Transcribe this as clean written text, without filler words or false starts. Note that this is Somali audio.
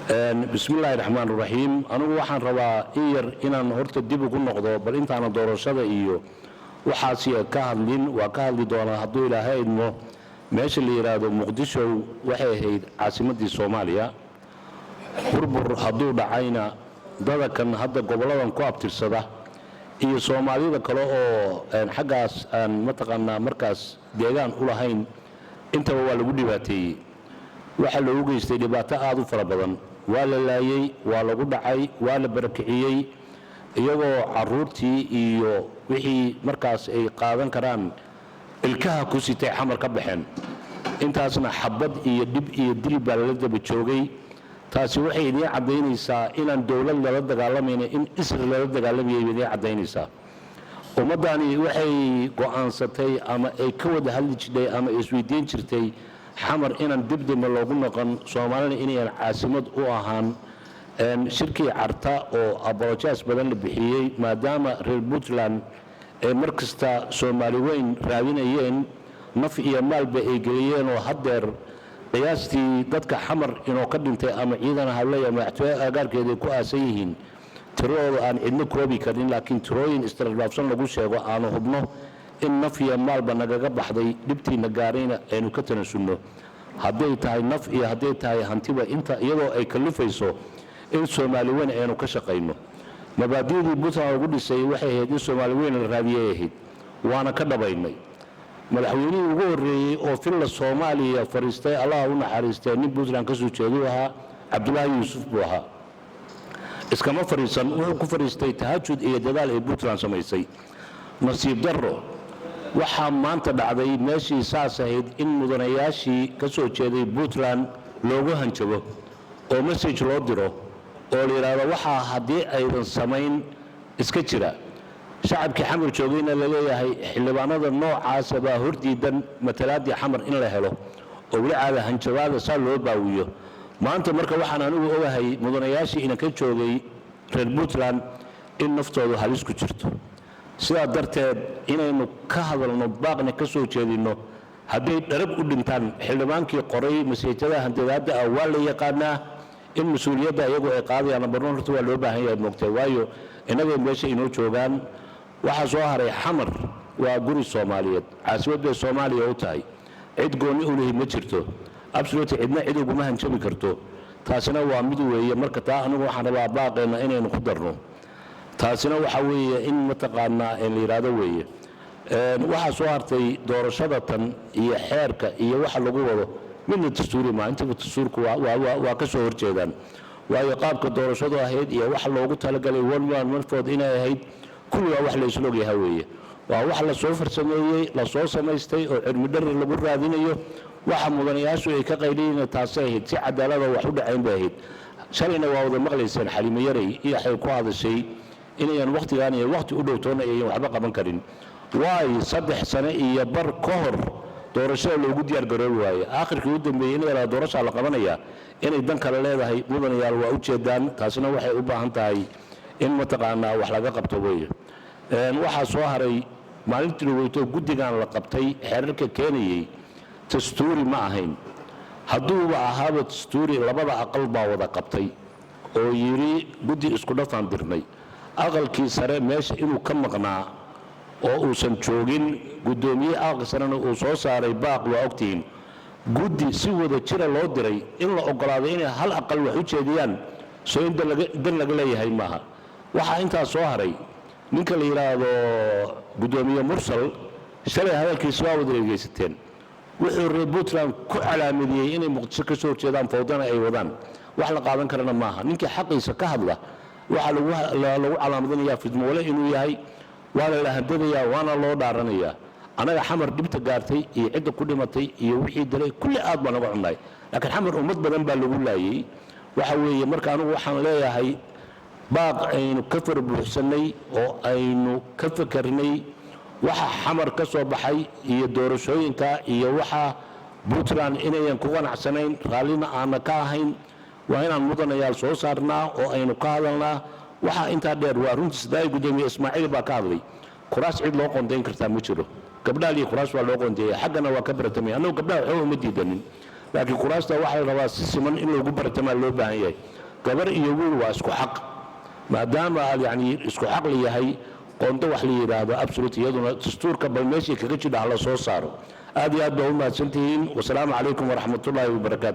بسم الله الرحمن الرحيم أنا waxaan rabaa inaan horta dib ugu noqdo bal intaan doorashada iyo waxaasi ka hadlin waa ka hadli doonaa hadduu Ilaahay idmo meesha la yiraahdo Muqdisho waxay ahayd caasimadii Soomaaliya burbur hadduu dhacayna dadakan hadda goboladan ku abtirsada iyo Soomaalida kale oo xaggaas aan mataqaanaa markaas deegaan u lahayn intaba waa lagu dhibaateeyay waxa loogu geystay dhibaato aad u fara badan waa la laayay waa lagu dhacay waa la barakiciyay iyagoo caruurtii iyo wixii markaas ay qaadan karaan ilkaha ku sitay xamar ka baxeen intaasna xabad iyo dib iyo dil baa la daba joogay taasi waxay idin cadeynaysaa inaan dawlad lala dagaalamayna in Israel lala dagaalamay idin cadeynaysaa ummadani waxay go'aansatay ama ay ka wada hadli jirtay ama isweydiin jirtay xamar inaan dibdib loogu noqon Soomaalina inay caasimad u ahaan shirkii carta oo apologies badan la bixiyay maadaama reer Puntland ay markasta Soomaali weyn raadinayeen naf iyo maalba ay geliyeen oo hadeer qiyaastii dadka xamar inoo ka dhintay ama ciidan hadlay ama agaarkeeda ku aasan yihiin tirooda aan cidna koobi karin laakiin tirooyin istirlaafsan lagu sheego aan hubno in naf iyo maalba nagaga baxday dibtiina gaarayna aynu ka tanaasulno hadday tahay naf iyo hadday tahay hantiba inta iyadoo ay kalifayso in Soomaali weyn aynu ka shaqeyno mabaadi'dii Puntland ugu dhisay waxay ahayd in Soomaali weyn la raadiyay ahayd waana ka dhabaynay madaxweynihii ugu horeeyay oo filla Soomaaliya fariistay Allah u naxariistay nin Puntland ka soo jeedo ahaa Cabdullaahi Yuusuf buu ahaa iskama fariisan wuxuu ku fariistay tahajjud iyo dadaal ay Puntland samaysay nasiib darro waxaa maanta dhacday meeshii saas ahayd in mudanayaashii ka soo jeeday Puntland loogu hanjabo oo message loo diro oo la yiraahdo waxa haddii aydan samayn iska jira shacabkii xamar joogayna la leeyahay xildhibaanada noocaas baa hordiidan matalaadii xamar in la helo oo wali caada hanjabaada saa loo baawiyo maanta marka waxaan anigu ogahay mudanayaashii ina ka joogay reer Puntland in naftoodu halis ku jirto sidaa darteed inaynu ka hadalno baaqna ka soo jeedino hadday dharab u dhintaan xildhibaankii qoray mas'uuliyadda handadaada waa la yaqaanaa in mas'uuliyadda iyagu ay qaadayaan barnoon horta waa loo baahan yahay moogtay waayo inaga meesha inoo joogaan waxa soo haray xamar waa guri Soomaaliyeed caasimadda Soomaaliya u tahay cid gooni u leeyahay ma jirto absolutely cidna cid ugu ma hanjabi karto taasina waa mid weeye marka taa anigu waxaan rabaa baaqeena inaynu ku darno taasina waxa weeye in mataqaanaa in la yiraahdo weeye waxa soo hartay doorashada tan iyo xeerka iyo waxa lagu wado midna dastuuri ma inta dastuurku waa ka soo horjeedaan waayo qaabka doorashadu ahayd iyo waxa loogu talagalay one inay ahayd kulliga wax la isla ogyahay weeye waa wax la soo farsameeyay la soo samaystay oo cilmi dherer lagu raadinayo waxa mudanayaashu ay ka qayliyeen taasay ahayd si cadaalad wax u dhacayn bay ahayd shalayna waa wada maqlayseen Xaliimo Yaray iyo waxay ku hadashay inayaan waqtigaan iyo waqti u dhowtoona ay waxba qaban karin waay 3 sano iyo bar ka hor doorashada loogu diyaar garoob waaye aakhirkii u dambeeyay in la doorasho la qabanaya inay dan kale leedahay mudanayaal waa u jeedaan taasina waxay u baahan tahay in mataqaanaa wax laga qabto weeye waxa soo haray maalintii weyto guddigan la qabtay xeerarka keenayay dastuuri ma ahayn hadduu ahaaba dastuuri labada aqal baa wada qabtay oo yiri guddi isku dhafan dirnay aqalkii sare meesha inuu ka maqnaa oo uusan joogin gudoomiye aqal sarena uu soo saaray baaq waa ogtiin guddi si wada jira loo diray in la ogolaado inay hal aqal wax u jeediyaan soo in dan laga leeyahay maaha waxa intaa soo haray ninka la yiraahdo gudoomiye mursal shalay hadalkiisa waa wada dhageysateen wuxuu reer Puntland ku calaamadiyay inay Muqdisho ka soo jeedaan fowdana ay wadaan wax la qaadan karana maaha ninkii xaqiisa ka hadla waxa lagu calaamadinayaa fidmoole inuu yahay waana la handadayaa waana loo dhaaranayaa anaga xamar dibta gaartay iyo cidda ku dhimatay iyo wixii dalay kulli aad baan uga xunnay laakiin xamar ummad badan baa lagu laayay waxa weeye marka anigu waxaan leeyahay baaq aynu ka farbuuxsanay oo aynu ka fakarnay waxa xamar ka soo baxay iyo doorashooyinka iyo waxa Puntland inayan ku qanacsanayn raalina aan ka ahayn waa inaan mudanayaal soo saarnaa oo aynu ka hadalnaa waxa inta dheer waa runtii sidaa gudoomiye Ismaaciil baa ka hadlay kuraas cid loo qoondeyn kartaa ma jiro gabdhaha iyo kuraas waa loo qoondeeyay xaggana waa ka baratamay annagu gabdhaha waxba uma diidanin laakiin kuraasta waxaa la rabaa si siman in loogu bartamaa loo baahan yahay gabar iyo wiil waa isku xaq maadaama yani isku xaq la yahay qoonto wax la yidhaahdo absolute iyaduna dastuurka bal meeshii kaga jidha la soo saaro aad iyo aad baa u mahadsantihiin wasalaamu calaykum waraxmatullaahi wabarakaatu